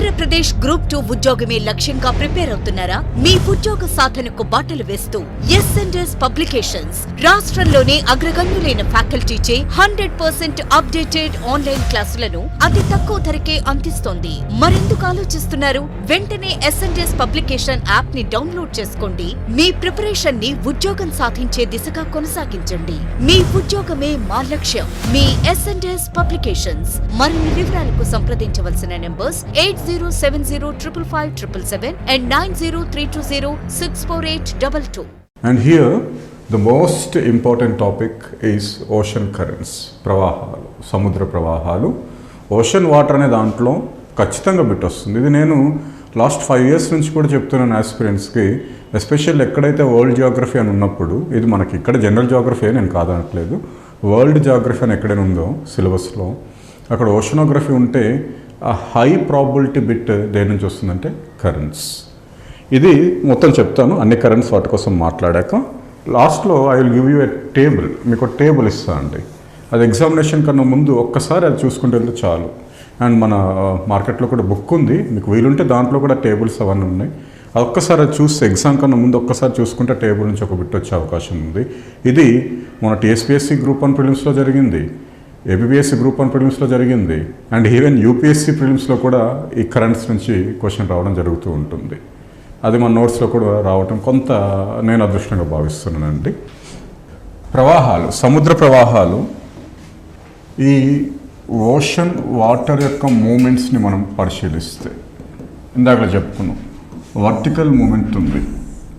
Andhra Pradesh group 2 ఉద్యోగమే లక్ష్యంగా prepare అవుతున్నారా? మీ ఉద్యోగ సాధనకు బాటలు వేస్తూ ఎస్&ఎస్ పబ్లికేషన్స్ రాష్ట్రంలోనే అగ్రగణ్యులైన ఫ్యాకల్టీచే 100% అప్డేటెడ్ ఆన్లైన్ క్లాసులను అతి తక్కువ ధరకే అందిస్తోంది. మరెందుకు ఆలోచిస్తున్నారు? వెంటనే ఎస్&ఎస్ పబ్లికేషన్ యాప్ ని డౌన్లోడ్ చేసుకోండి. మీ ప్రిపరేషన్ ని ఉద్యోగం సాధించే దిశగా కొనసాగించండి. మీ ఉద్యోగమే మా లక్ష్యం. మీ ఎస్&ఎస్ పబ్లికేషన్స్. మరిన్ని వివరాలకు సంప్రదించవలసిన numbers 8070557777 and 9032064822. And here the most important topic is ocean currents, ప్రవాహాలు, సముద్ర ప్రవాహాలు. ఓషన్ వాటర్ అనే దాంట్లో ఖచ్చితంగా బిట్ వస్తుంది. ఇది నేను లాస్ట్ 5 years నుంచి కూడా చెప్తున్నాను ఆస్పిరెంట్స్కి, ఎస్పెషల్లీ ఎక్కడైతే వరల్డ్ జియోగ్రఫీ అని ఉన్నప్పుడు, ఇది మనకి ఇక్కడ జనరల్ జియోగ్రఫీ నేను కాదనట్లేదు, వరల్డ్ జియోగ్రఫీ అని ఎక్కడైనా ఉందో సిలబస్లో, అక్కడ ఓషనోగ్రఫీ ఉంటే ఆ హై ప్రాబిలిటీ బిట్ దేని నుంచి వస్తుందంటే కరెంట్స్. ఇది మొత్తం చెప్తాను అన్ని కరెంట్స్ వాటి కోసం మాట్లాడాక. లాస్ట్లో I will give you a table, మీకు ఒక టేబుల్ ఇస్తాను అండి. అది ఎగ్జామినేషన్ కన్నా ముందు ఒక్కసారి అది చూసుకుంటే వెళ్తే చాలు. అండ్ మన మార్కెట్లో కూడా బుక్ ఉంది, మీకు వీలుంటే దాంట్లో కూడా టేబుల్స్ అవన్నీ ఉన్నాయి. అది ఒక్కసారి అది చూస్తే ఎగ్జామ్ కన్నా ముందు ఒక్కసారి చూసుకుంటే టేబుల్ నుంచి ఒక బిట్ వచ్చే అవకాశం ఉంది. ఇది మన టీఎస్పీఎస్సీ గ్రూప్ 1 ప్రిలిమ్స్లో జరిగింది, ఏబిపిఎస్సి గ్రూప్ 1 ప్రిలిమ్స్లో జరిగింది, అండ్ ఈవెన్ యూపీఎస్సీ ప్రిలిమ్స్లో కూడా ఈ కరెంట్స్ నుంచి క్వశ్చన్ రావడం జరుగుతూ ఉంటుంది. అది మన నోట్స్లో కూడా రావటం కొంత నేను అదృష్టంగా భావిస్తున్నానండి. ప్రవాహాలు, సముద్ర ప్రవాహాలు, ఈ ఓషన్ వాటర్ యొక్క మూమెంట్స్ని మనం పరిశీలిస్తే ఇందాక చెప్పుకున్నాం, వర్టికల్ మూమెంట్ ఉంది,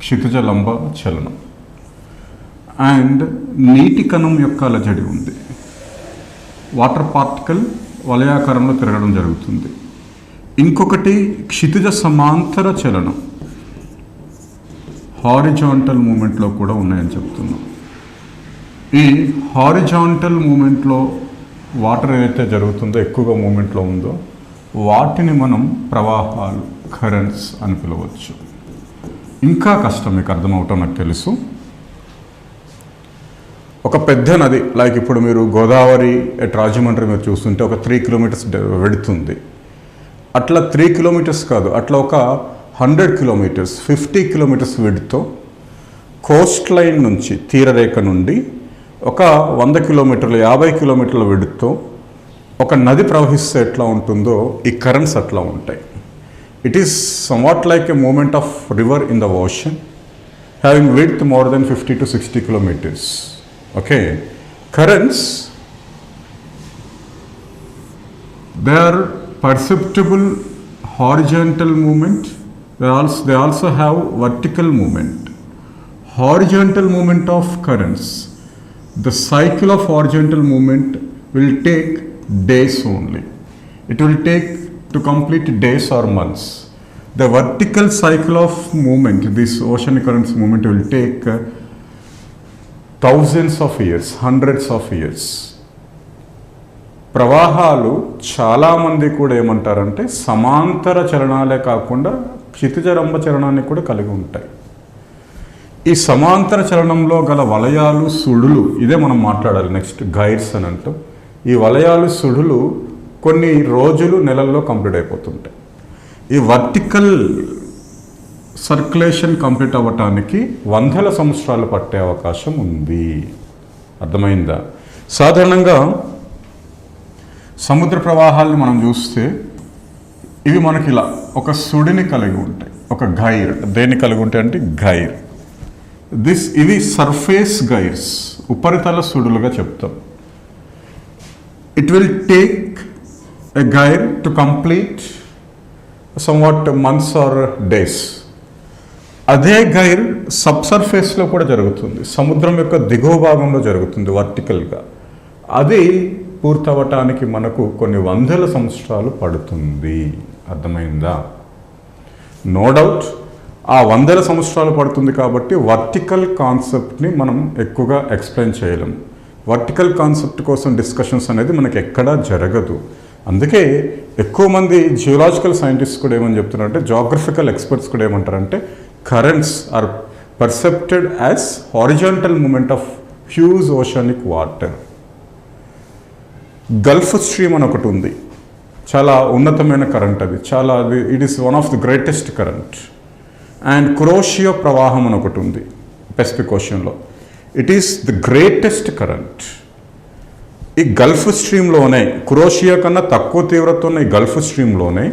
క్షితిజ లంబ చలనం, అండ్ నీటి కణం యొక్క అలజడి ఉంది, వాటర్ పార్టికల్ వలయాకారంలో తిరగడం జరుగుతుంది. ఇంకొకటి క్షితిజ సమాంతర చలనం, హారిజాంటల్ మూమెంట్లో కూడా ఉన్నాయని చెప్తున్నాం. ఈ హారిజాంటల్ మూమెంట్లో వాటర్ ఏదైతే జరుగుతుందో, ఎక్కువగా మూమెంట్లో ఉందో, వాటిని మనం ప్రవాహాలు, కరెంట్స్ అని పిలవచ్చు. ఇంకా కష్టం మీకు అర్థమవటం నాకు తెలుసు. ఒక పెద్ద నది, లైక్ ఇప్పుడు మీరు గోదావరి ఎట్ రాజమండ్రి మీరు చూస్తుంటే ఒక 3 kilometers వెడుతుంది. అట్లా 3 kilometers కాదు, అట్లా ఒక 100 kilometers, 50 kilometers వెడుతో కోస్ట్ లైన్ నుంచి, తీరరేఖ నుండి ఒక 100 kilometers, 50 kilometers వెడుతో ఒక నది ప్రవహిస్తే ఎట్లా ఉంటుందో ఈ కరెంట్స్ అట్లా ఉంటాయి. It is somewhat like a movement of river in the ocean having width more than 50 to 60 kilometers. Okay, currents, they are perceptible horizontal movement, they also have vertical movement. Horizontal movement of currents, the cycle of horizontal movement will take days only. It will take to complete days or months. The vertical cycle of movement, this ocean currents movement will take thousands of years, hundreds of years. ప్రవాహాలు చాలామంది కూడా ఏమంటారంటే సమాంతర చలనాలే కాకుండా క్షితిజరంభ చలనాన్ని కూడా కలిగి ఉంటాయి. ఈ సమాంతర చలనంలో గల వలయాలు, సుడులు, ఇదే మనం మాట్లాడాలి నెక్స్ట్, గైడ్స్ అని అంటాం. ఈ వలయాలు, సుడులు కొన్ని రోజులు, నెలల్లో కంప్లీట్ అయిపోతుంటాయి. ఈ వర్టికల్ సర్క్యులేషన్ కంప్లీట్ అవ్వటానికి 100 సంవత్సరాలు పట్టే అవకాశం ఉంది. అర్థమైందా? సాధారణంగా సముద్ర ప్రవాహాలను మనం చూస్తే ఇవి మనకి ఇలా ఒక సుడిని కలిగి ఉంటాయి, ఒక గైర్. దేన్ని కలిగి ఉంటాయి అంటే గైర్. ఇవి సర్ఫేస్ గైర్స్, ఉపరితల సుడులుగా చెప్తాం. It will take a gyre to complete somewhat months or days. అదే గైర్ సబ్సర్ఫేస్లో కూడా జరుగుతుంది, సముద్రం యొక్క దిగువ భాగంలో జరుగుతుంది వర్టికల్గా. అది పూర్తవటానికి మనకు కొన్ని 100 సంవత్సరాలు పడుతుంది. అర్థమైందా? నో డౌట్ ఆ 100 సంవత్సరాలు పడుతుంది కాబట్టి వర్టికల్ కాన్సెప్ట్ని మనం ఎక్కువగా ఎక్స్ప్లెయిన్ చేయలేము. వర్టికల్ కాన్సెప్ట్ కోసం డిస్కషన్స్ అనేది మనకి ఎక్కడా జరగదు. అందుకే ఎక్కువ మంది జియోలాజికల్ సైంటిస్ట్ కూడా ఏమని చెప్తున్నారంటే, జాగ్రఫికల్ ఎక్స్పర్ట్స్ కూడా ఏమంటారంటే, currents are perceived as horizontal movement of huge oceanic water. Gulf Stream అని ఒకటి ఉంది, చాలా ఉన్నతమైన కరెంట్ అది, it is one of the greatest current. And Kuroshio ప్రవాహం అని ఒకటి ఉంది పెసిఫిక్ ఓషన్లో, it is the greatest current. ఈ గల్ఫ్ స్ట్రీమ్లోనే, కురోషియో కన్నా తక్కువ తీవ్రత ఉన్న ఈ గల్ఫ్ స్ట్రీమ్లోనే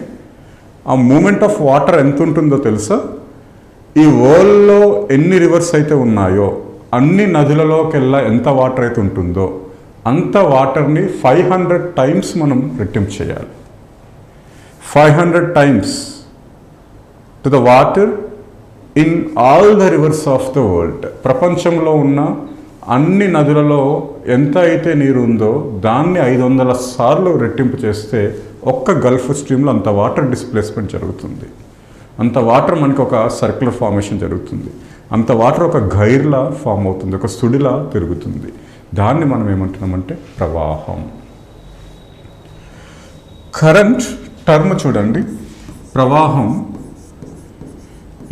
ఆ మూమెంట్ ఆఫ్ వాటర్ ఎంత ఉంటుందో తెలుసా? ఈ వరల్డ్లో ఎన్ని రివర్స్ అయితే ఉన్నాయో అన్ని నదులలోకెల్లా ఎంత వాటర్ అయితే ఉంటుందో అంత వాటర్ని 500 టైమ్స్ మనం రెట్టింపు చేయాలి. 500 times to the water in all the reverse of the world. ప్రపంచంలో ఉన్న అన్ని నదులలో ఎంత అయితే నీరు ఉందో దాన్ని 500 సార్లు రెట్టింపు చేస్తే ఒక్క గల్ఫ్ స్ట్రీమ్లో అంత వాటర్ డిస్ప్లేస్మెంట్ జరుగుతుంది. అంత వాటర్ మనకి ఒక సర్క్యులర్ ఫార్మేషన్ జరుగుతుంది. అంత వాటర్ ఒక గైర్లా ఫామ్ అవుతుంది, ఒక సుడిలా తిరుగుతుంది. దాన్ని మనం ఏమంటున్నామంటే ప్రవాహం. కరెంట్ టర్మ్ చూడండి, ప్రవాహం.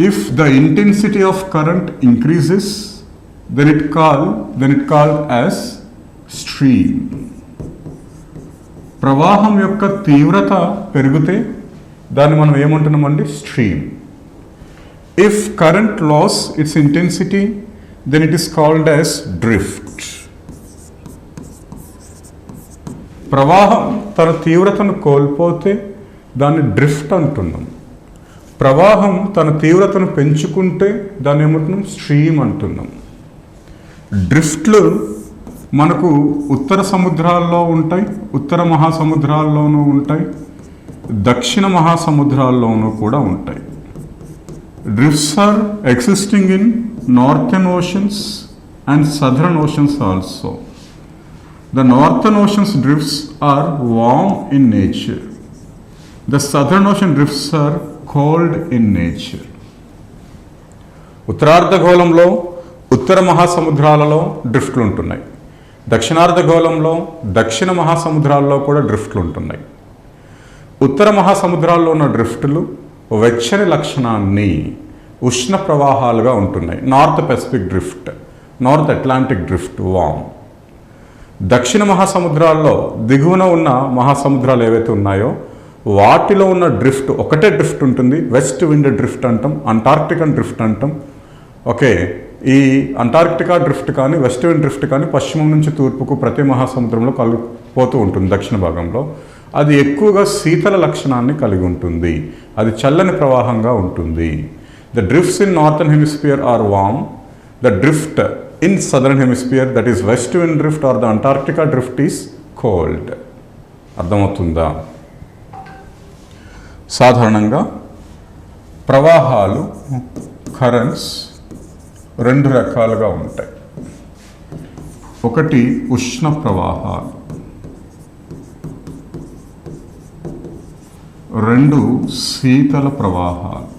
If the intensity of current increases then it called as stream. ప్రవాహం యొక్క తీవ్రత పెరిగితే దాన్ని మనం ఏమంటున్నామండి? Stream. If current loss its intensity then it is called as drift. ప్రవాహం తన తీవ్రతను కోల్పోతే దాన్ని డ్రిఫ్ట్ అంటున్నాం. ప్రవాహం తన తీవ్రతను పెంచుకుంటే దాన్ని ఏమంటున్నాం? స్ట్రీమ్ అంటున్నాం. డ్రిఫ్ట్లు మనకు ఉత్తర సముద్రాల్లో ఉంటాయి, ఉత్తర మహాసముద్రాల్లోనూ ఉంటాయి, దక్షిణ మహాసముద్రాల్లోనూ కూడా ఉంటాయి. Drifts are existing in northern oceans and southern oceans also. The northern ocean's drifts are warm in nature. The southern ocean drifts are cold in nature. ఉత్తరార్ధగోళంలో ఉత్తర మహాసముద్రాలలో డ్రిఫ్ట్లు ఉంటున్నాయి, దక్షిణార్ధగోళంలో దక్షిణ మహాసముద్రాల్లో కూడా డ్రిఫ్ట్లు ఉంటున్నాయి. ఉత్తర మహాసముద్రాల్లో ఉన్న డ్రిఫ్ట్లు వెచ్చని లక్షణాన్ని ఉష్ణ ప్రవాహాలుగా ఉంటున్నాయి. North Pacific drift, North Atlantic drift warm. దక్షిణ మహాసముద్రాల్లో దిగువన ఉన్న మహాసముద్రాలు ఏవైతే ఉన్నాయో వాటిలో ఉన్న డ్రిఫ్ట్ ఒకటే డ్రిఫ్ట్ ఉంటుంది, వెస్ట్ విండ్ డ్రిఫ్ట్ అంటాం, అంటార్క్టికన్ డ్రిఫ్ట్ అంటాం. ఓకే, ఈ అంటార్క్టికా డ్రిఫ్ట్ కానీ వెస్ట్ విండ్ డ్రిఫ్ట్ కానీ పశ్చిమం నుంచి తూర్పుకు ప్రతి మహాసముద్రంలో కలిగిపోతూ ఉంటుంది. దక్షిణ భాగంలో అది ఎక్కువగా శీతల లక్షణాన్ని కలిగి ఉంటుంది, అది చల్లని ప్రవాహంగా ఉంటుంది. The drifts in northern hemisphere are warm. The drift in southern hemisphere, that is west wind drift or the Antarctica drift, is cold. అర్థమవుతుందా? సాధారణంగా ప్రవాహాలు కరెంట్స్ రెండు రకాలుగా ఉంటాయి. ఒకటి ఉష్ణ ప్రవాహాలు, రెండు శీతల ప్రవాహాలు.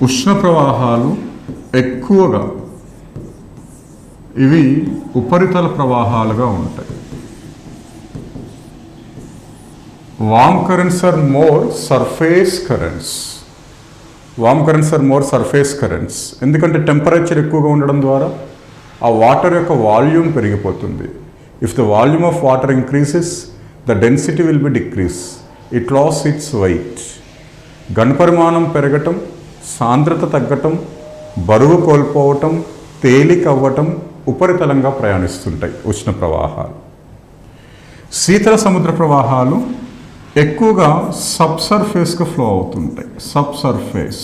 ఉష్ణ ప్రవాహాలు ఎక్కువగా ఇవి ఉపరితల ప్రవాహాలుగా ఉంటాయి. Warm currents are more surface currents. Warm currents are more surface currents ఎందుకంటే టెంపరేచర్ ఎక్కువగా ఉండడం ద్వారా ఆ వాటర్ యొక్క వాల్యూమ్ పెరిగిపోతుంది. If the volume of water increases the density will be decrease, it loss its weight. ఘనపరిమాణం పెరగటం, సాంద్రత తగ్గటం, బరువు కోల్పోవటం, తేలిక అవ్వటం, ఉపరితలంగా ప్రయాణిస్తుంటాయి ఉష్ణ ప్రవాహాలు. శీతల సముద్ర ప్రవాహాలు ఎక్కువగా సబ్సర్ఫేస్గా ఫ్లో అవుతుంటాయి. Subsurface.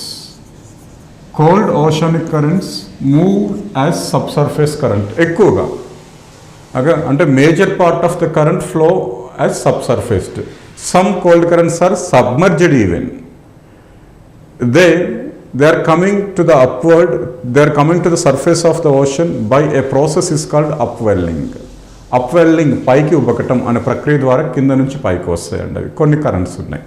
Cold oceanic currents move as subsurface current ఎక్కువగా. అంటే major part of the current flow as subsurfaced. Some cold currents are submerged even. They are coming to the upward, they are coming to the surface of the ocean by a process is called upwelling. Upwelling, పైకి ఉబ్బకటం అనే ప్రక్రియ ద్వారా కింద నుంచి పైకి వస్తాయండి. అవి కొన్ని కరెంట్స్ ఉన్నాయి.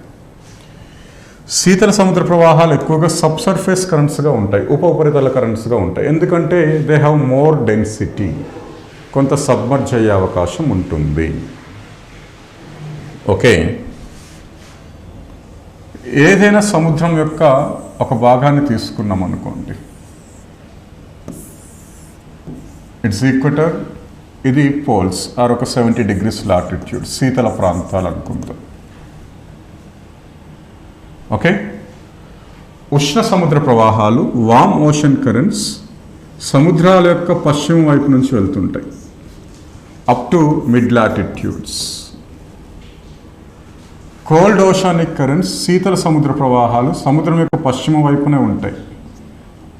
శీతల సముద్ర ప్రవాహాలు ఎక్కువగా సబ్సర్ఫేస్ కరెంట్స్గా ఉంటాయి, ఉపరితల కరెంట్స్గా ఉంటాయి. ఎందుకంటే దే హ్యావ్ మోర్ డెన్సిటీ, కొంత సబ్మర్జ్ అయ్యే అవకాశం ఉంటుంది. ఓకే, ఏదైనా సముద్రం యొక్క ఒక భాగాన్ని తీసుకున్నాం అనుకోండి, ఇట్స్ ఈక్వెటర్ ఇది పోల్స్ ఆర్ ఒక 70 degrees లాటిట్యూడ్, శీతల ప్రాంతాలు అనుకుందాం. ఓకే, ఉష్ణ సముద్ర ప్రవాహాలు వామ్ ఓషన్ కరెంట్స్ సముద్రాల యొక్క పశ్చిమ వైపు నుంచి వెళ్తుంటాయి up to mid latitudes. Cold oceanic currents శీతల సముద్ర ప్రవాహాలు సముద్రం యొక్క పశ్చిమ వైపునే ఉంటాయి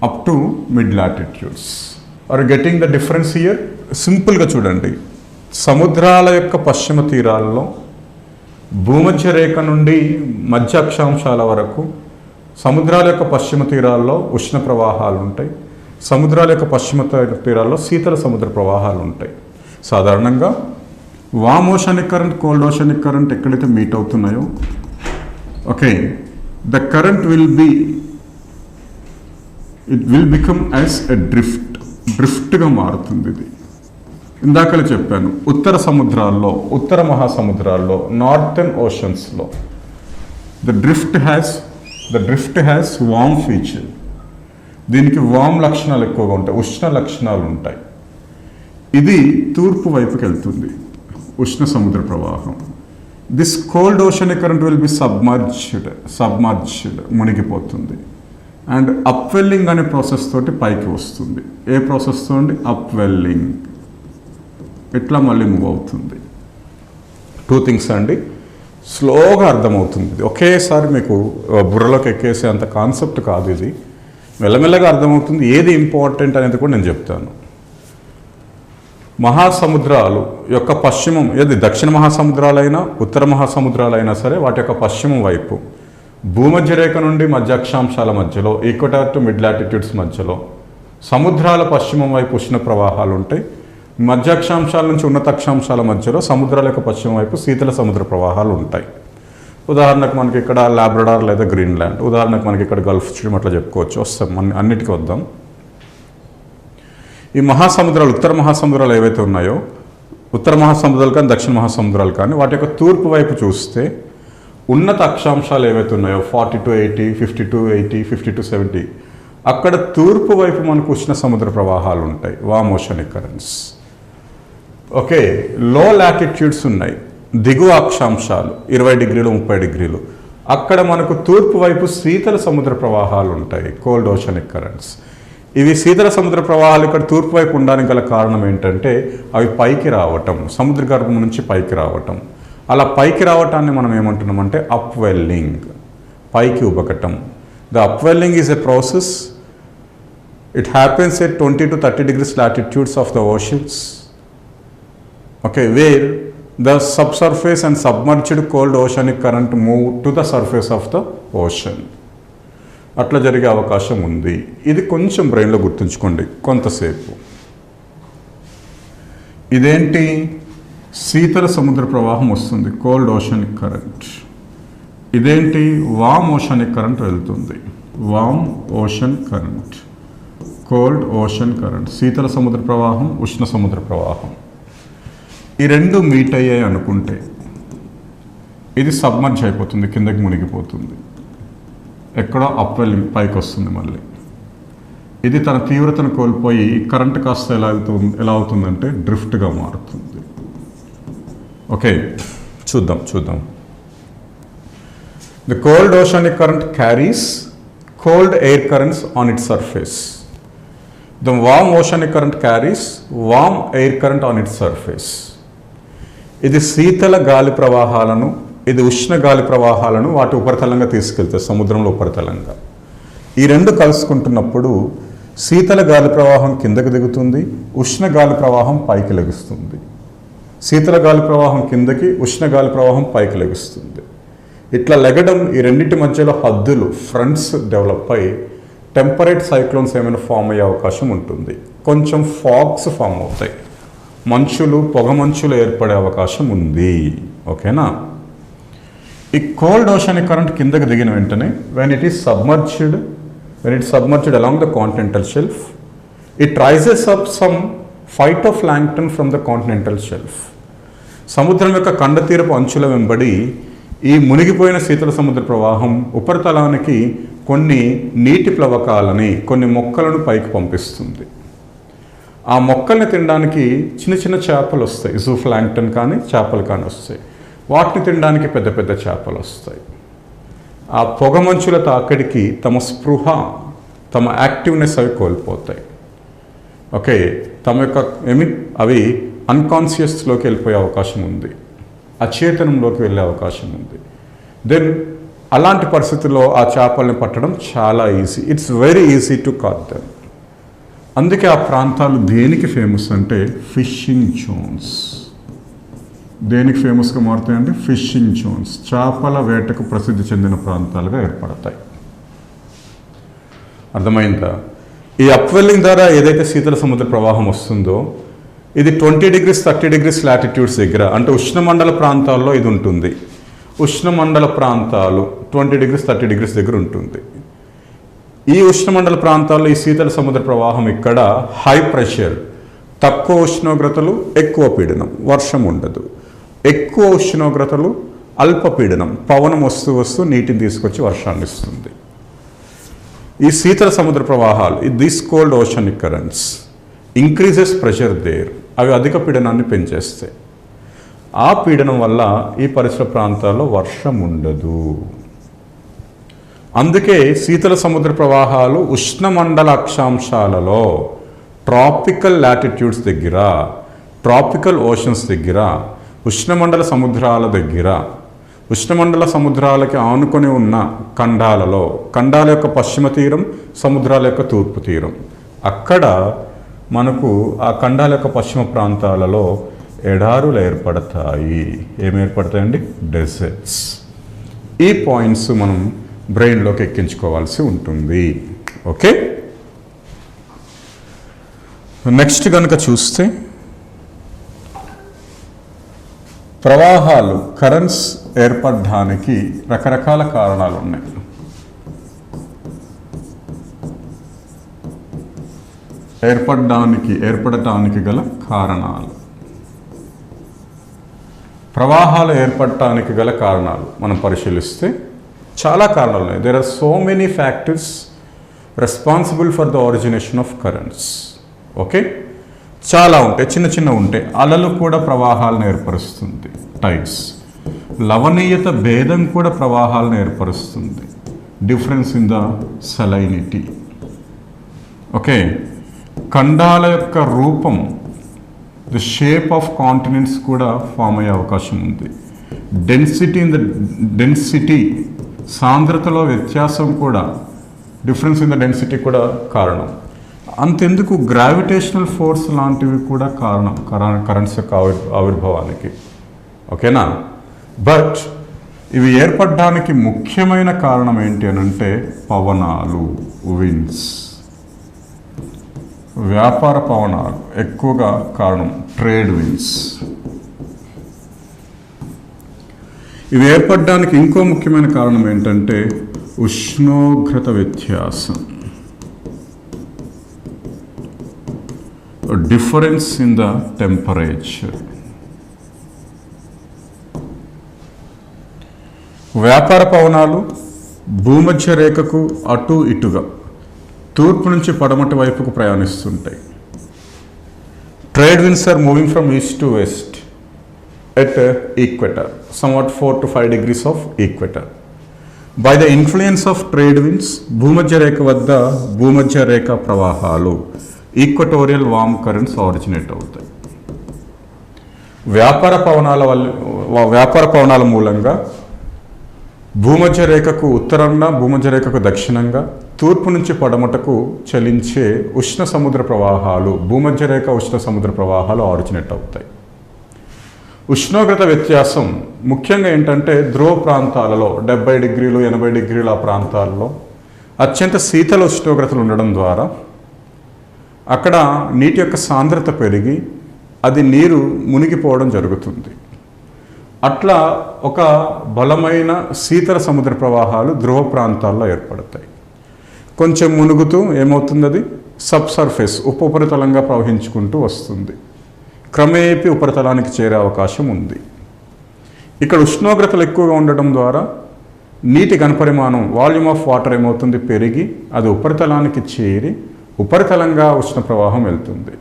up to mid latitudes. Are getting the difference here? సింపుల్గా చూడండి, సముద్రాల యొక్క పశ్చిమ తీరాల్లో భూమధ్య రేఖ నుండి మధ్య అక్షాంశాల వరకు సముద్రాల యొక్క పశ్చిమ తీరాల్లో ఉష్ణ ప్రవాహాలు ఉంటాయి, సముద్రాల యొక్క పశ్చిమ తీరాల్లో శీతల సముద్ర ప్రవాహాలు ఉంటాయి. సాధారణంగా warm oceanic current, cold oceanic current ఎక్కడైతే మీట్ అవుతున్నాయో, okay, the current it will become as a డ్రిఫ్ట్గా మారుతుంది. ఇది ఇందాకలే చెప్పాను, ఉత్తర సముద్రాల్లో, ఉత్తర మహాసముద్రాల్లో, నార్థన్ ఓషన్స్లో the drift has warm feature. దీనికి వామ్ లక్షణాలు ఎక్కువగా ఉంటాయి, ఉష్ణ లక్షణాలు ఉంటాయి. ఇది తూర్పు వైపుకి వెళ్తుంది ఉష్ణ సముద్ర ప్రవాహం. This cold oceanic current will be submerged, మునిగిపోతుంది. అండ్ అప్వెల్లింగ్ అనే ప్రాసెస్ తోటి పైకి వస్తుంది. ఏ ప్రాసెస్ తోటి? అప్వెల్లింగ్. ఇట్లా మళ్ళీ మూవ్ అవుతుంది. 2 things అండి, స్లోగా అర్థమవుతుంది. ఒకేసారి మీకు బుర్రలోకి ఎక్కేసే అంత కాన్సెప్ట్ కాదు ఇది, మెల్లమెల్లగా అర్థమవుతుంది. ఏది ఇంపార్టెంట్ అనేది కూడా నేను చెప్తాను. మహాసముద్రాలు యొక్క పశ్చిమం, ఏది దక్షిణ మహాసముద్రాలైనా ఉత్తర మహాసముద్రాలైనా సరే, వాటి యొక్క పశ్చిమం వైపు భూమధ్య రేఖ నుండి మధ్య అక్షాంశాల మధ్యలో, ఈక్వటార్ టు మిడ్ లాటిట్యూడ్స్ మధ్యలో సముద్రాల పశ్చిమం వైపు ఉష్ణ ప్రవాహాలు ఉంటాయి. మధ్య అక్షాంశాల నుంచి ఉన్నత అక్షాంశాల మధ్యలో సముద్రాల యొక్క పశ్చిమ వైపు శీతల సముద్ర ప్రవాహాలు ఉంటాయి. ఉదాహరణకు మనకి ఇక్కడ లాబ్రడార్ లేదా గ్రీన్లాండ్, ఉదాహరణకు మనకి ఇక్కడ గల్ఫ్ స్ట్రీమ్, అట్లా చెప్పుకోవచ్చు. వస్తాం, అన్నిటికీ వద్దాం. ఈ మహాసముద్రాలు, ఉత్తర మహాసముద్రాలు ఏవైతే ఉన్నాయో, ఉత్తర మహాసముద్రాలు కానీ దక్షిణ మహాసముద్రాలు కానీ, వాటి యొక్క తూర్పు వైపు చూస్తే ఉన్నత అక్షాంశాలు ఏవైతే ఉన్నాయో 40 to 80, 50 to 80, 50 to 70, అక్కడ తూర్పు వైపు మనకు ఉష్ణ సముద్ర ప్రవాహాలు ఉంటాయి, వామ్ ఓషనిక్ కరెంట్స్. ఓకే, లో లాటిట్యూడ్స్ ఉన్నాయి, దిగువ అక్షాంశాలు 20 degrees 30 degrees, అక్కడ మనకు తూర్పు వైపు శీతల సముద్ర ప్రవాహాలు ఉంటాయి, కోల్డ్ ఓషనిక్ కరెంట్స్. ఇవి శీతల సముద్ర ప్రవాహాలు ఇక్కడ తూర్పు వైపు ఉండడానికి గల కారణం ఏంటంటే, అవి పైకి రావటం, సముద్ర గర్భం నుంచి పైకి రావటం. అలా పైకి రావటాన్ని మనం ఏమంటున్నామంటే అప్వెల్లింగ్, పైకి ఉబకటం. The upwelling is a process. It happens at 20 to 30 degrees latitudes of the oceans. Okay, where the subsurface and submerged cold oceanic current move to the surface of the ocean. అట్లా జరిగే అవకాశం ఉంది. ఇది కొంచెం బ్రెయిన్లో గుర్తుంచుకోండి కొంతసేపు. ఇదేంటి? శీతల సముద్ర ప్రవాహం వస్తుంది, కోల్డ్ ఓషనిక్ కరెంట్. ఇదేంటి? వామ్ ఓషనిక్ కరెంట్ వెళ్తుంది, warm ocean current. Cold ocean current, శీతల సముద్ర ప్రవాహం, ఉష్ణ సముద్ర ప్రవాహం. ఈ రెండు మీట్ అయ్యాయి అనుకుంటే ఇది సబ్మర్జ్ అయిపోతుంది, కిందకి మునిగిపోతుంది, ఎక్కడో అప్వెల్లింగ్ పైకి వస్తుంది మళ్ళీ. ఇది తన తీవ్రతను కోల్పోయి కరెంట్ కాస్త ఎలా అవుతుందంటే డ్రిఫ్ట్గా మారుతుంది. ఓకే, చూద్దాం. The cold oceanic current carries cold air currents on its surface. The warm oceanic current carries warm air current on its surface. ఇది శీతల గాలి ప్రవాహాలను, ఇది ఉష్ణ గాలి ప్రవాహాలను వాటి ఉపరితలంగా తీసుకెళ్తాయి, సముద్రంలో ఉపరితలంగా. ఈ రెండు కలుసుకుంటున్నప్పుడు శీతల గాలి ప్రవాహం కిందకి దిగుతుంది, ఉష్ణ గాలి ప్రవాహం పైకి లెగుస్తుంది. శీతల గాలి ప్రవాహం కిందకి, ఉష్ణ గాలి ప్రవాహం పైకి లెగుస్తుంది. ఇట్లా లెగడం, ఈ రెండింటి మధ్యలో హద్దులు, ఫ్రంట్స్ డెవలప్ అయ్యి టెంపరేట్ సైక్లోన్స్ ఏమైనా ఫామ్ అయ్యే అవకాశం ఉంటుంది. కొంచెం ఫాగ్స్ ఫామ్ అవుతాయి, మంచులు, పొగమంచులు ఏర్పడే అవకాశం ఉంది. ఓకేనా? ఈ కోల్డ్ ఓషనిక్ కరెంట్ కిందకి దిగిన వెంటనే when it is submerged along the continental shelf, it rises up some phytoplankton from the continental shelf. సముద్రం యొక్క కండతీరపు అంచుల వెంబడి ఈ మునిగిపోయిన శీతల సముద్ర ప్రవాహం ఉపరితలానికి కొన్ని నీటి ప్లవకాలని, కొన్ని మొక్కలను పైకి పంపిస్తుంది. ఆ మొక్కల్ని తినడానికి చిన్న చిన్న చేపలు వస్తాయి, జూఫ్లాంక్టన్ కానీ చేపలు కానీ వస్తాయి. వాటిని తినడానికి పెద్ద పెద్ద చేపలు వస్తాయి. ఆ పొగమంచుల తాకిడికి తమ స్పృహ, తమ యాక్టివ్నెస్ అవి కోల్పోతాయి. ఓకే, తమ యొక్క అవి అన్కాన్షియస్లోకి వెళ్ళిపోయే అవకాశం ఉంది, అచేతనంలోకి వెళ్ళే అవకాశం ఉంది. దెన్ అలాంటి పరిస్థితుల్లో ఆ చేపల్ని పట్టడం చాలా easy. It's very easy to catch them. అందుకే ఆ ప్రాంతాలు దేనికి ఫేమస్ అంటే ఫిషింగ్ జోన్స్. దేనికి ఫేమస్గా మారుతాయంటే ఫిషింగ్ జోన్స్, చేపల వేటకు ప్రసిద్ధి చెందిన ప్రాంతాలుగా ఏర్పడతాయి. అర్థమైందా? ఈ అప్వెల్లింగ్ ద్వారా ఏదైతే శీతల సముద్ర ప్రవాహం వస్తుందో ఇది 20 degrees 30 degrees లాటిట్యూడ్స్ దగ్గర, అంటే ఉష్ణమండల ప్రాంతాల్లో ఇది ఉంటుంది. ఉష్ణమండల ప్రాంతాలు 20 degrees 30 degrees దగ్గర ఉంటుంది. ఈ ఉష్ణమండల ప్రాంతాల్లో ఈ శీతల సముద్ర ప్రవాహం ఇక్కడ హై ప్రెషర్, తక్కువ ఉష్ణోగ్రతలు, ఎక్కువ పీడనం, వర్షం ఉండదు. ఎక్కువ ఉష్ణోగ్రతలు, అల్పపీడనం, పవనం వస్తూ వస్తూ నీటిని తీసుకొచ్చి వర్షాన్ని ఇస్తుంది. ఈ శీతల సముద్ర ప్రవాహాలు, this cold oceanic currents increases pressure there, అవి అధిక పీడనాన్ని పెంచేస్తాయి. ఆ పీడనం వల్ల ఈ పరిసర ప్రాంతాల్లో వర్షం ఉండదు. అందుకే శీతల సముద్ర ప్రవాహాలు ఉష్ణమండల అక్షాంశాలలో ట్రాపికల్ లాటిట్యూడ్స్ దగ్గర, ట్రాపికల్ ఓషన్స్ దగ్గర, ఉష్ణమండల సముద్రాల దగ్గర, ఉష్ణమండల సముద్రాలకి ఆనుకొని ఉన్న ఖండాలలో, ఖండాల యొక్క పశ్చిమ తీరం, సముద్రాల యొక్క తూర్పు తీరం, అక్కడ మనకు ఆ ఖండాల యొక్క పశ్చిమ ప్రాంతాలలో ఎడారులు ఏర్పడతాయి. ఏమి ఏర్పడతాయండి? డెజర్ట్స్. ఈ పాయింట్స్ మనం బ్రెయిన్లోకి ఎక్కించుకోవాల్సి ఉంటుంది. ఓకే, నెక్స్ట్ కనుక చూస్తే ప్రవాహాలు, కరెంట్స్ ఏర్పడడానికి రకరకాల కారణాలు ఉన్నాయి. ఏర్పడటానికి గల కారణాలు, ప్రవాహాలు ఏర్పడటానికి గల కారణాలు మనం పరిశీలిస్తే చాలా కారణాలు ఉన్నాయి. There are so many factors responsible for the origination of currents. Okay, చాలా ఉంటాయి, చిన్న చిన్న ఉంటాయి. అలలు కూడా ప్రవాహాలను ఏర్పరుస్తుంది, టైడ్స్. లవణీయత భేదం కూడా ప్రవాహాలను ఏర్పరుస్తుంది, డిఫరెన్స్ ఇన్ ద సలైనిటీ. ఓకే, ఖండాల యొక్క రూపం, ద షేప్ ఆఫ్ కాంటినెంట్స్ కూడా ఫామ్ అయ్యే అవకాశం ఉంది. డెన్సిటీ సాంద్రతలో వ్యత్యాసం కూడా, డిఫరెన్స్ ఇన్ ద డెన్సిటీ కూడా కారణం. అంతెందుకు గ్రావిటేషనల్ ఫోర్స్ లాంటివి కూడా కారణం కరెంట్స్ యొక్క ఆవిర్భావానికి. ఓకేనా? బట్ ఇవి ఏర్పడడానికి ముఖ్యమైన కారణం ఏంటి అని అంటే పవనాలు, విండ్స్, వ్యాపార పవనాలు ఎక్కువగా కారణం, ట్రేడ్ విండ్స్. ఇవి ఏర్పడడానికి ఇంకో ముఖ్యమైన కారణం ఏంటంటే ఉష్ణోగ్రత వ్యత్యాసం, డిఫరెన్స్ ఇన్ ద టెంపరేచర్. వ్యాపార పవనాలు భూమధ్య రేఖకు అటు ఇటుగా, తూర్పు నుంచి పడమటి వైపుకు ప్రయాణిస్తుంటాయి. Trade winds are moving from east to west at equator, somewhat 4 to 5 degrees of equator. By the influence of trade winds, భూమధ్య రేఖ వద్ద భూమధ్య రేఖ ప్రవాహాలు, ఈక్వటోరియల్ వార్మ్ కరెంట్స్ ఆరిజినేట్ అవుతాయి. వ్యాపార పవనాల మూలంగా భూమధ్య రేఖకు ఉత్తరంగా, భూమధ్య రేఖకు దక్షిణంగా, తూర్పు నుంచి పడమటకు చలించే ఉష్ణ సముద్ర ప్రవాహాలు, భూమధ్య రేఖ ఉష్ణ సముద్ర ప్రవాహాలు ఆరిజినేట్ అవుతాయి. ఉష్ణోగ్రత వ్యత్యాసం ముఖ్యంగా ఏంటంటే ధ్రువ ప్రాంతాలలో 70 degrees 80 degrees ఆ ప్రాంతాల్లో అత్యంత శీతల ఉష్ణోగ్రతలు ఉండడం ద్వారా అక్కడ నీటి యొక్క సాంద్రత పెరిగి అది నీరు మునిగిపోవడం జరుగుతుంది. అట్లా ఒక బలమైన శీతల సముద్ర ప్రవాహాలు ధ్రువ ప్రాంతాల్లో ఏర్పడతాయి. కొంచెం మునుగుతూ ఏమవుతుంది, అది సబ్సర్ఫేస్, ఉపరితలంగా ప్రవహించుకుంటూ వస్తుంది. క్రమేపీ ఉపరితలానికి చేరే అవకాశం ఉంది. ఇక్కడ ఉష్ణోగ్రతలు ఎక్కువగా ఉండడం ద్వారా నీటి ఘనపరిమాణం, వాల్యూమ్ ఆఫ్ వాటర్ ఏమవుతుంది, పెరిగి అది ఉపరితలానికి చేరి ఉపరితలంగా ఉష్ణ ప్రవాహం వెళ్తుంది.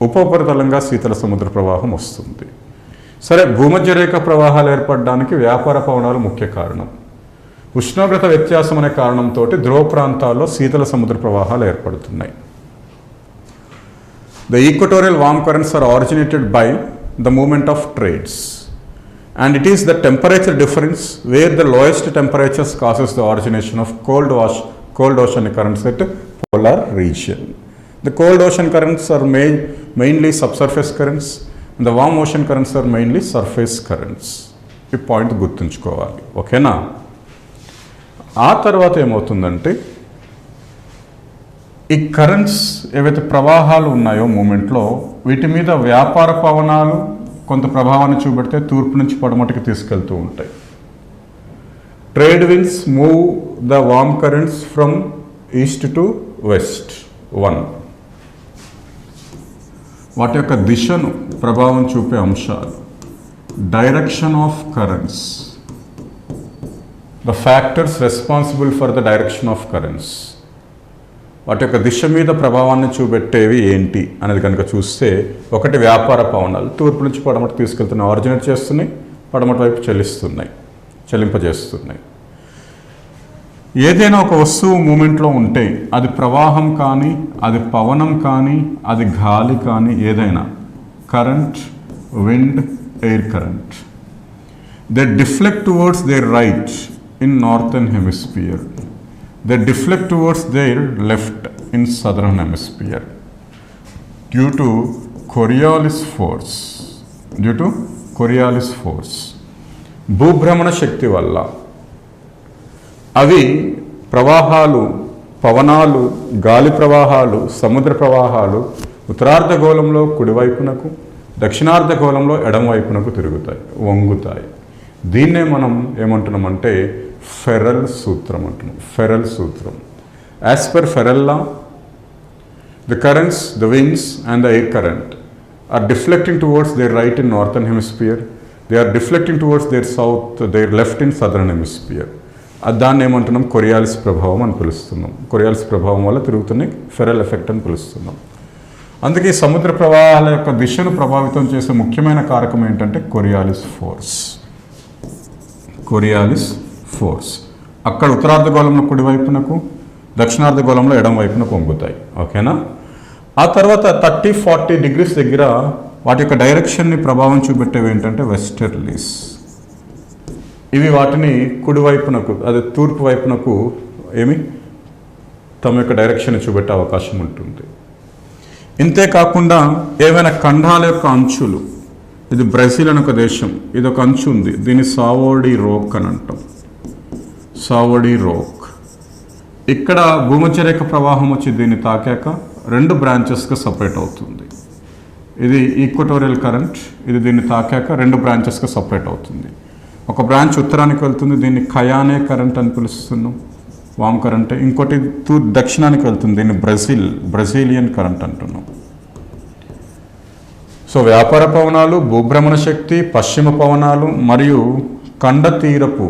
ఉపరితలంగా శీతల సముద్ర ప్రవాహం వస్తుంది. సరే, భూమధ్య రేఖ ప్రవాహాలు ఏర్పడడానికి వ్యాపార పవనాలు ముఖ్య కారణం. ఉష్ణోగ్రత వ్యత్యాసం అనే కారణంతో ధ్రువ ప్రాంతాల్లో శీతల సముద్ర ప్రవాహాలు ఏర్పడుతున్నాయి. The equatorial warm currents are originated by the movement of trades, and it is the temperature difference where the lowest temperatures causes the origination of cold ocean currents at polar region. The cold ocean currents are mainly subsurface currents, and the warm ocean currents are mainly surface currents. ఈ point గుర్తుంచుకోవాలి, ఓకేనా? ఆ తర్వాత ఏమవుతుందంటే, ఈ currents ఏవైతే ప్రవాహాలు ఉన్నాయో మూమెంట్లో, వీటి మీద వ్యాపార పవనాలు కొంత ప్రభావాన్ని చూపెడితే తూర్పు నుంచి పడమటికి తీసుకెళ్తూ ఉంటాయి. Trade winds move the warm currents from east to west. 1. వాటి యొక్క దిశను ప్రభావం చూపే అంశాలు. Direction of currents, the factors responsible for the direction of currents. వాటి యొక్క దిశ మీద ప్రభావాన్ని చూపెట్టేవి ఏంటి అనేది కనుక చూస్తే, ఒకటి వ్యాపార పవనాలు తూర్పు నుంచి పడమటి తీసుకెళ్తున్నాయి, ఆరిజినేట్ చేస్తున్నాయి, పడమటి వైపు చెల్లింపజేస్తున్నాయి. ఏదైనా ఒక వస్తువు మూమెంట్లో ఉంటే అది ప్రవాహం కానీ, అది పవనం కానీ, అది గాలి కానీ, ఏదైనా current, wind, air current, they deflect towards there right in northern hemisphere, they deflect towards their left in southern hemisphere due to Coriolis force. భూభ్రమణ శక్తి వల్ల అవి ప్రవాహాలు, పవనాలు, గాలి ప్రవాహాలు, సముద్ర ప్రవాహాలు ఉత్తరార్ధగోళంలో కుడివైపునకు, దక్షిణార్ధగోళంలో ఎడమవైపునకు తిరుగుతాయి, వంగుతాయి. దీన్నే మనం ఏమంటున్నామంటే ఫెరల్ సూత్రం అంటున్నాం. ఫెరల్ సూత్రం. As per feral law, the currents, the winds and the air current are deflecting towards their right in northern hemisphere. They are deflecting towards their south, their left in southern hemisphere. దాన్ని ఏమంటున్నాం? Coriolis ప్రభావం అని పిలుస్తున్నాం. Coriolis ప్రభావం వల్ల తిరుగుతున్నాయి, feral effect అని పిలుస్తున్నాం. అందుకే సముద్ర ప్రవాహాల యొక్క దిశను ప్రభావితం చేసే ముఖ్యమైన కారకం ఏంటంటే కొరియాలిస్ ఫోర్స్. అక్కడ ఉత్తరార్ధగోళంలో కుడివైపునకు, దక్షిణార్ధగోళంలో ఎడమ వైపునకు వంగుతాయి, ఓకేనా? ఆ తర్వాత 30-40 డిగ్రీస్ దగ్గర వాటి యొక్క డైరెక్షన్ని ప్రభావం చూపెట్టేవి ఏంటంటే వెస్టర్లీస్. ఇవి వాటిని కుడివైపునకు, అదే తూర్పు వైపునకు తమ యొక్క డైరెక్షన్ చూపెట్టే అవకాశం ఉంటుంది. ఇంతేకాకుండా ఏవైనా ఖండాల యొక్క అంచులు, ఇది బ్రెజిల్ అని ఒక దేశం, ఇది ఒక అంచు ఉంది, దీన్ని సావోడి రోక్ అని అంటాం. సావోడి రోక్. ఇక్కడ భూమధ్య రేఖ ప్రవాహం వచ్చి దీన్ని తాకాక 2 బ్రాంచెస్గా సపరేట్ అవుతుంది. ఇది ఈక్వటోరియల్ కరెంట్, ఇది దీన్ని తాకాక 2 బ్రాంచెస్గా సపరేట్ అవుతుంది. ఒక బ్రాంచ్ ఉత్తరానికి వెళ్తుంది, దీన్ని ఖయానే కరెంట్ అని పిలుస్తున్నాం, వామ్ కరెంట్. ఇంకోటి దక్షిణానికి వెళ్తుంది, దీన్ని బ్రెజిలియన్ కరెంట్ అంటున్నాం. సో వ్యాపార పవనాలు, భూభ్రమణ శక్తి, పశ్చిమ పవనాలు మరియు ఖండ తీరపు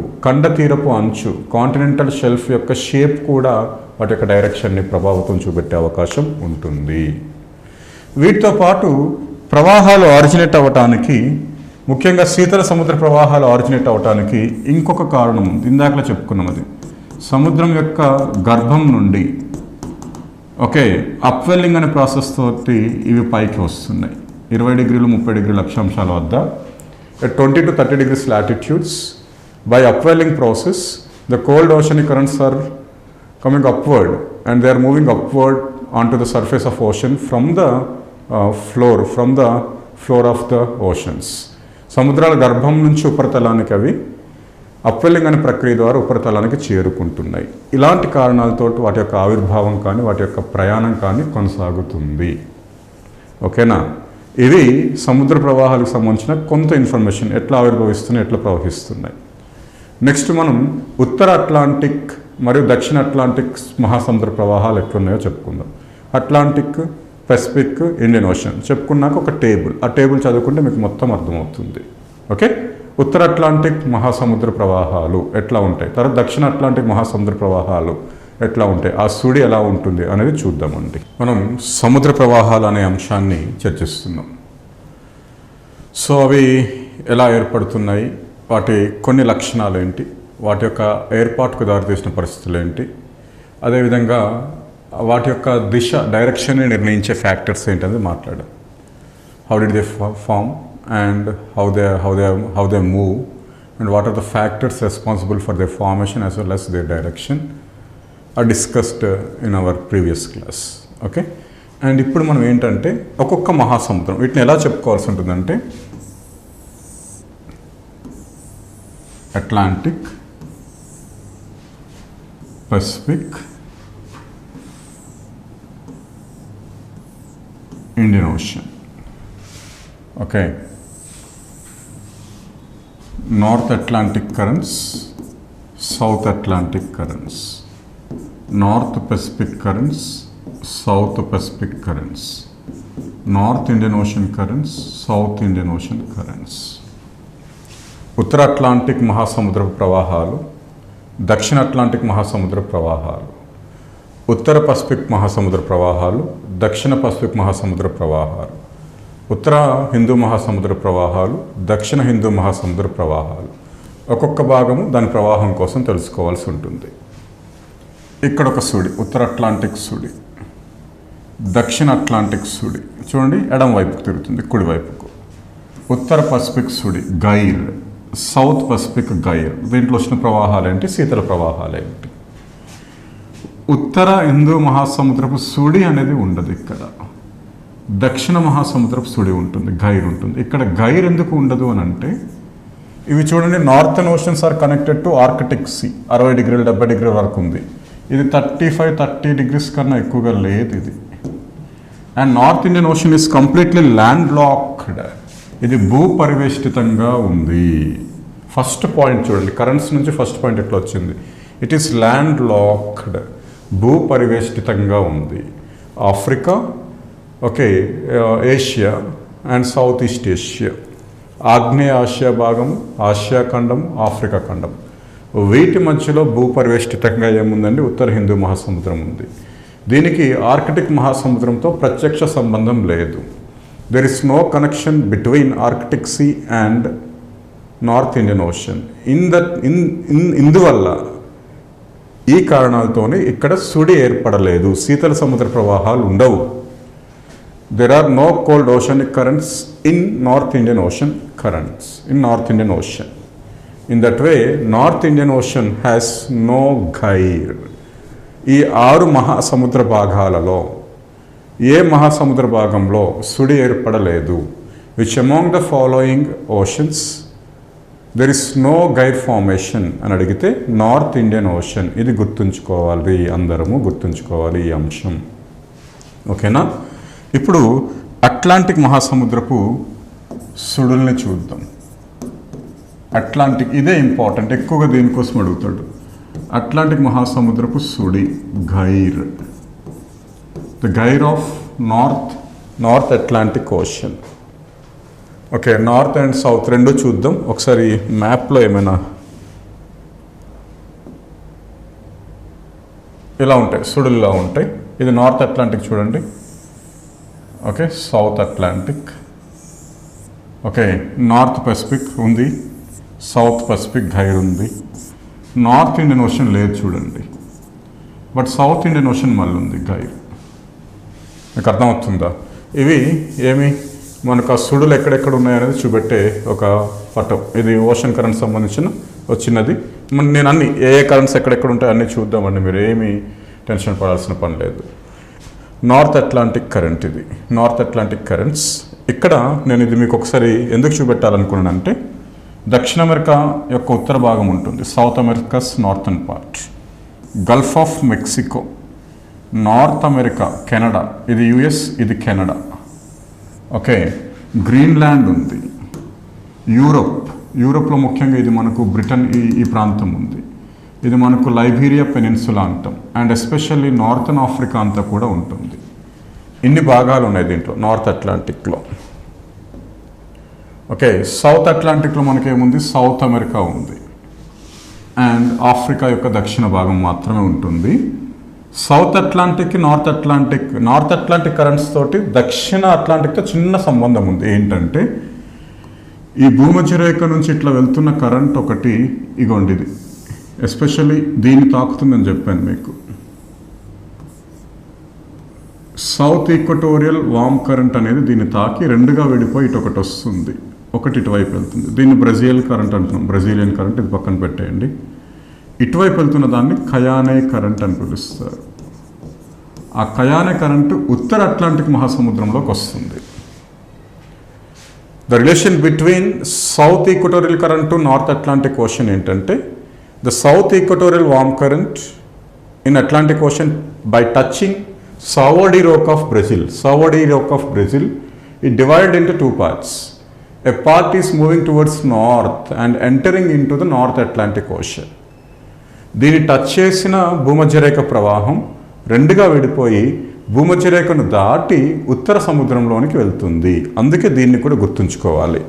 అంచు, కాంటినెంటల్ షెల్ఫ్ యొక్క షేప్ కూడా వాటి యొక్క డైరెక్షన్ని ప్రభావితం చూపెట్టే అవకాశం ఉంటుంది. వీటితో పాటు ప్రవాహాలు ఆరిజినేట్ అవ్వటానికి, ముఖ్యంగా శీతల సముద్ర ప్రవాహాలు ఆరిజినేట్ అవ్వటానికి ఇంకొక కారణం ఉంది. ఇందాకలా చెప్పుకున్నాం, అది సముద్రం యొక్క గర్భం నుండి అప్వెల్లింగ్ అనే ప్రాసెస్ తోటి ఇవి పైకి వస్తున్నాయి. 20 డిగ్రీలు 30 డిగ్రీల అక్షాంశాల వద్ద at 20 to 30 degrees latitudes. By upwelling process, the cold oceanic currents are coming upward and they are moving upward onto the surface of ocean from the floor of the oceans. సముద్రాల గర్భం నుంచి ఉపరితలానికి అవి అప్వెల్లింగ్ అనే ప్రక్రియ ద్వారా ఉపరితలానికి చేరుకుంటున్నాయి. ఇలాంటి కారణాలతో వాటి యొక్క ఆవిర్భావం కానీ, వాటి యొక్క ప్రయాణం కానీ కొనసాగుతుంది, ఓకేనా? ఇది సముద్ర ప్రవాహాలకు సంబంధించిన కొంత ఇన్ఫర్మేషన్, ఎట్లా ఆవిర్భవిస్తున్నాయి, ఎట్లా ప్రవహిస్తున్నాయి. నెక్స్ట్ మనం ఉత్తర అట్లాంటిక్ మరియు దక్షిణ అట్లాంటిక్ మహాసముద్ర ప్రవాహాలు ఎట్లున్నాయో చెప్పుకుందాం. అట్లాంటిక్, పెసిఫిక్, ఇండియన్ ఓషన్ చెప్పుకున్నాక ఒక టేబుల్, ఆ టేబుల్ చదువుకుంటే మీకు మొత్తం అర్థమవుతుంది, ఓకే? ఉత్తర అట్లాంటిక్ మహాసముద్ర ప్రవాహాలు ఎట్లా ఉంటాయి, తర్వాత దక్షిణ అట్లాంటిక్ మహాసముద్ర ప్రవాహాలు ఎట్లా ఉంటాయి, ఆ సుడి ఎలా ఉంటుంది అనేది చూద్దామండి. మనం సముద్ర ప్రవాహాలు అనే అంశాన్ని చర్చిస్తున్నాం. సో అవి ఎలా ఏర్పడుతున్నాయి, వాటి కొన్ని లక్షణాలు ఏంటి, వాటి యొక్క ఏర్పాటుకు దారితీసిన పరిస్థితులు ఏంటి, అదేవిధంగా వాటి యొక్క దిశ డైరెక్షన్ని నిర్ణయించే ఫ్యాక్టర్స్ ఏంటనేది మాట్లాడాం. How did they form and how they move, and what are the factors responsible for their formation as well as their direction are discussed in our previous class. Okay, and ఇప్పుడు మనం ఏంటంటే ఒక్కొక్క మహాసముద్రం వీటిని ఎలా చెప్పుకోవాల్సి ఉంటుందంటే Atlantic, Pacific, Indian ocean. Okay, North Atlantic currents, South Atlantic currents, North Pacific currents, South Pacific currents, North Indian Ocean currents, South Indian Ocean currents. ఉత్తర Atlantic మహాసముద్ర ప్రవాహాలు, దక్షిణ అట్లాంటిక్ మహాసముద్ర ప్రవాహాలు, ఉత్తర పసిఫిక్ మహాసముద్ర ప్రవాహాలు, దక్షిణ పసిఫిక్ మహాసముద్ర ప్రవాహాలు, ఉత్తర హిందూ మహాసముద్ర ప్రవాహాలు, దక్షిణ హిందూ మహాసముద్ర ప్రవాహాలు. ఒక్కొక్క భాగము దాని ప్రవాహం కోసం తెలుసుకోవాల్సి ఉంటుంది. ఇక్కడ ఒక సుడి, ఉత్తర అట్లాంటిక్ సుడి, దక్షిణ అట్లాంటిక్ సుడి చూడండి, ఎడం వైపుకు తిరుగుతుంది, కుడివైపుకు. ఉత్తర పసిఫిక్ సుడి గైర్, సౌత్ పసిఫిక్ గైర్. దీంట్లో వచ్చిన ప్రవాహాలు ఏంటి, శీతల ప్రవాహాలు ఏంటి. ఉత్తర హిందూ మహాసముద్రపు సుడి అనేది ఉండదు, ఇక్కడ దక్షిణ మహాసముద్రపు సుడి ఉంటుంది, గైర్ ఉంటుంది. ఇక్కడ గైర్ ఎందుకు ఉండదు అని అంటే, ఇవి చూడండి, northern oceans are connected to Arctic sea. 60 డిగ్రీలు 70 డిగ్రీల వరకు ఉంది. ఇది 35-30 డిగ్రీస్ కన్నా ఎక్కువగా లేదు ఇది. And north Indian ocean is completely land locked. ఇది భూ పరివేష్టితంగా ఉంది. ఫస్ట్ పాయింట్ చూడండి, కరెంట్స్ నుంచి ఫస్ట్ పాయింట్ ఎట్లా వచ్చింది, ఇట్ ఈస్ ల్యాండ్ లాక్డ్, భూ పరివేష్టితంగా ఉంది. Africa, okay, Asia and south east Asia, ఆగ్నేయ ఆసియా భాగం, ఆసియా ఖండం, ఆఫ్రికా ఖండం, వీటి మధ్యలో భూపరివేష్టితంగా ఏముందండి, ఉత్తర హిందూ మహాసముద్రం ఉంది. దీనికి ఆర్కిటిక్ మహాసముద్రంతో ప్రత్యక్ష సంబంధం లేదు. There is no connection between Arctic sea and north Indian ocean. ఇందువల్ల ఈ కారణాలతోనే ఇక్కడ సుడి ఏర్పడలేదు, శీతల సముద్ర ప్రవాహాలు ఉండవు. There are no cold oceanic currents in North Indian Ocean currents, in North Indian Ocean. In that way, North Indian Ocean has no gyre. ఈ 6 మహాసముద్ర భాగాలలో ఏ మహాసముద్ర భాగంలో సుడి ఏర్పడలేదు. Which among the following oceans there is no gyre formation అని అడిగితే north Indian ocean. ఇది గుర్తుంచుకోవాలి, అందరము గుర్తుంచుకోవాలి ఈ అంశం. ఓకేనా. ఇప్పుడు అట్లాంటిక్ మహాసముద్రపు సుడుల్ని చూద్దాం. అట్లాంటిక్, ఇదే ఇంపార్టెంట్, ఎక్కువగా దీనికోసం అడుగుతాడు. అట్లాంటిక్ మహాసముద్రపు సుడి gyre, the gyre of North Atlantic Ocean. Okay, north and south రెండు చూద్దాం ఒకసారి. మ్యాప్లో ఏమైనా ఇలా ఉంటాయి, సుడుల్లా ఉంటాయి. ఇది నార్త్ అట్లాంటిక్ చూడండి. Okay, south Atlantic. Okay, north Pacific ఉంది, సౌత్ పసిఫిక్ గైర్ ఉంది. నార్త్ ఇండియన్ ఓషన్ లేదు చూడండి, బట్ సౌత్ ఇండియన్ ఓషన్ మళ్ళీ ఉంది గైర్. మీకు అర్థమవుతుందా? ఇవి ఏమి మనకు ఆ సుడులు ఎక్కడెక్కడ ఉన్నాయనేది చూపెట్టే ఒక పటం. ఇది ఓషన్ కరెంట్ సంబంధించిన వచ్చినది. నేను అన్ని ఏ కరెంట్స్ ఎక్కడెక్కడ ఉంటాయో అన్నీ చూద్దామండి, మీరు ఏమీ టెన్షన్ పడాల్సిన పని లేదు. నార్త్ అట్లాంటిక్ కరెంట్, ఇది నార్త్ అట్లాంటిక్ కరెంట్స్. ఇక్కడ నేను ఇది మీకు ఒకసారి ఎందుకు చూపెట్టాలనుకున్నానంటే, దక్షిణ అమెరికా యొక్క ఉత్తర భాగం ఉంటుంది, South America's northern part, Gulf of Mexico, North America, Canada, ఇది యుఎస్, ఇది కెనడా. ఓకే, గ్రీన్లాండ్ ఉంది, యూరోప్లో ముఖ్యంగా ఇది మనకు బ్రిటన్ ఈ ప్రాంతం ఉంది. ఇది మనకు లైబీరియా పెనిన్సులా అంటాం. అండ్ ఎస్పెషల్లీ నార్థన్ ఆఫ్రికా అంతా కూడా ఉంటుంది. ఇన్ని భాగాలు ఉన్నాయి దీంట్లో నార్త్ అట్లాంటిక్లో. ఓకే, సౌత్ అట్లాంటిక్లో మనకేముంది, సౌత్ అమెరికా ఉంది అండ్ ఆఫ్రికా యొక్క దక్షిణ భాగం మాత్రమే ఉంటుంది. South Atlantic North Atlantic currents తోటి దక్షిణ అట్లాంటిక్తో చిన్న సంబంధం ఉంది. ఏంటంటే ఈ భూమధ్యరేఖ నుంచి ఇట్లా వెళ్తున్న కరెంట్ ఒకటి ఇగోండి, ఇది ఎస్పెషల్లీ దీన్ని తాకుతుందని చెప్పాను మీకు. సౌత్ ఈక్వటోరియల్ వామ్ కరెంట్ అనేది దీన్ని తాకి రెండుగా విడిపోయి ఇటు ఒకటి వస్తుంది, ఒకటి ఇటువైపు వెళ్తుంది. దీన్ని బ్రెజిల్ కరెంట్ అంటున్నాం, బ్రెజిలియన్ కరెంట్. ఇది పక్కన పెట్టేయండి. ఇటువైపు వెళ్తున్న దాన్ని కయానే కరెంట్ అని పిలుస్తారు. ఆ కయానే కరెంటు ఉత్తర అట్లాంటిక్ మహాసముద్రంలోకి వస్తుంది. The relation between South Equatorial current to North Atlantic Ocean ఏంటంటే, the South Equatorial warm current in Atlantic Ocean by touching Sawadee Rock of Brazil, it divided into two parts. A part is moving towards north and entering into the North Atlantic Ocean. దీన్ని touch చేసిన భూమధ్యరేఖ ప్రవాహం రెండుగా విడిపోయి భూమధ్యరేఖను దాటి ఉత్తర సముద్రంలోనికి వెళ్తుంది. అందుకే దీన్ని కూడా గుర్తుంచుకోవాలి.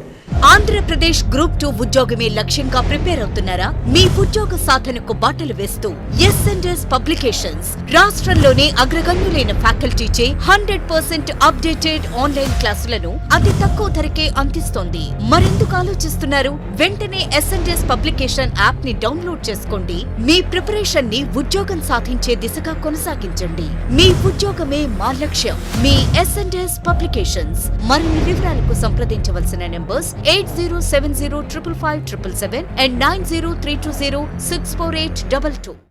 ఆంధ్రప్రదేశ్ గ్రూప్ 2 ఉద్యోగమే లక్ష్యంగా ప్రిపేర్ అవుతున్నారా? మీ ఉద్యోగ సాధనకు బాటలు వేస్తూ ఎస్ఎండ్ఎస్ పబ్లికేషన్స్ రాష్ట్రంలోనే అగ్రగణ్యులైన ఫ్యాకల్టీచే 100% అప్డేటెడ్ ఆన్లైన్ క్లాసులను అతి తక్కువ ధరకే అందిస్తోంది. మరెందుకు ఆలోచిస్తున్నారు? వెంటనే ఎస్ఎండ్ఎస్ పబ్లికేషన్ యాప్ ని డౌన్లోడ్ చేసుకోండి. మీ ప్రిపరేషన్ ని ఉద్యోగం సాధించే దిశగా కొనసాగించండి. మీ ఉద్యోగమే మా లక్ష్యం. మీ ఎస్ఎండ్ఎస్ పబ్లికేషన్స్. మరిన్ని వివరాలకు సంప్రదించవలసిన నంబర్స్ 8070555577 and 9032064822.